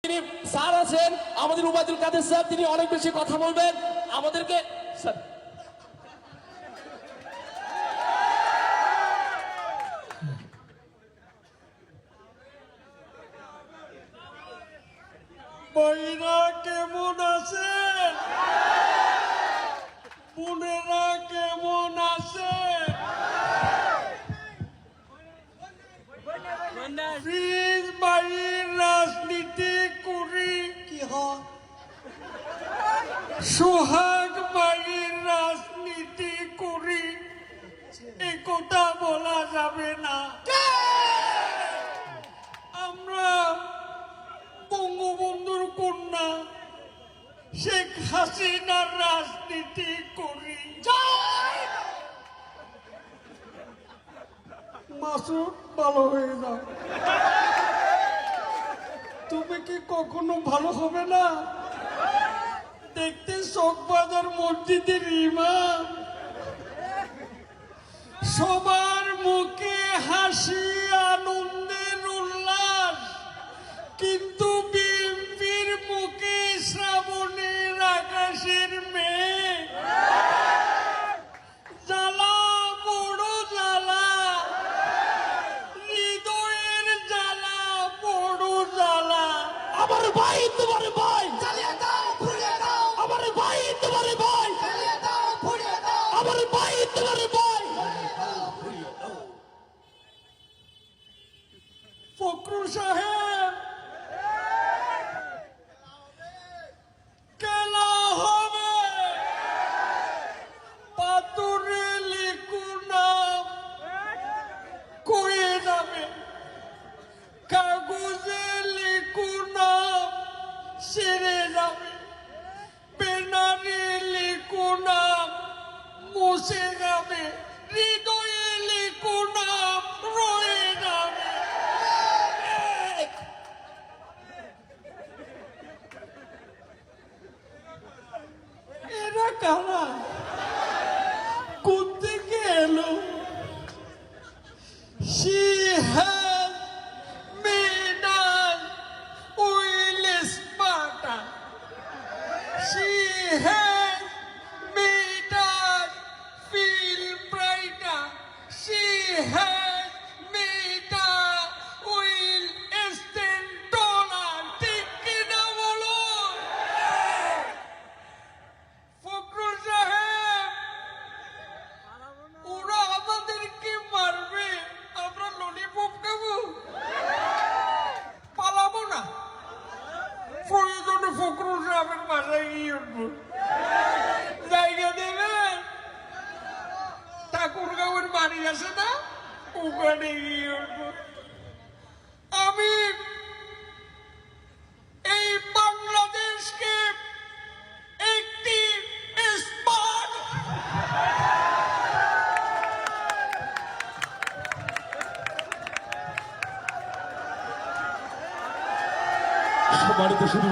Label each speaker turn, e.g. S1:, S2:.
S1: তিনি স্যার আছেন আমাদের উবাইদুল কাদের স্যার, তিনি অনেক বেশি কথা বলবেন আমাদেরকে। স্যার
S2: ভাইরা কেমন আছে? বোনেরা কেমন আছে? বাড়ির রাজনীতি করি কি হয়? সোহাগ বাড়ির রাজনীতি করি এ কথা বলা যাবে না। আমরা বঙ্গবন্ধুর কন্যা শেখ হাসিনার রাজনীতি করি। মাসুদ ভালো হয়ে যাও। তুমি কি কখনো ভালো হবে না? দেখতে চকবাজার মসজিদের ইমাম, সবার মুখে হাসি আনন্দের উল্লাস, কিন্তু বিএনপির মুখে শ্রাবণের আকাশের মেঘ। জ্বালা বড় জ্বালা, হৃদয়ের জ্বালা বড় জ্বালা।
S1: আমার ভাই তোমার ভাই,
S3: চালিয়ে দাও ফুরিয়ে দাও,
S1: আমার ভাই তোমার ভাই,
S3: চালিয়ে দাও ফুরিয়ে দাও,
S1: আমার ভাই তোমার ভাই।
S2: ফখরুল সাহেব, খেলা হবে। পাথরে লিখু নাম কয়ে যাবে, কাগজে লিখু নাম সেরে যাবে, ব্যানারে লিখু নাম মুছে যাবে, হৃদয়ে লিখু নাম রয়ে যাবে। এরা কারা? কোন থেকে এলো? She has made us oil smarter. She has made us feel brighter. She has made us oil stand taller. ঠিক কিনা বলো? ফখরুল সাহেব, ওরা আমাদেরকে মারবে, আমরা ললিপপ খাবো, পালাবো না। প্রয়োজনে ফখরুল সাহেবের বাসায় গিয়ে উঠবো। জায়গা দেবেন? ঠাকুরগাঁওয়ের বাড়ি আছে না, ওখানে গিয়ে উঠবো। আমি এই বাংলাদেশকে একটি স্মার্ট
S1: সম্মানিত শুধু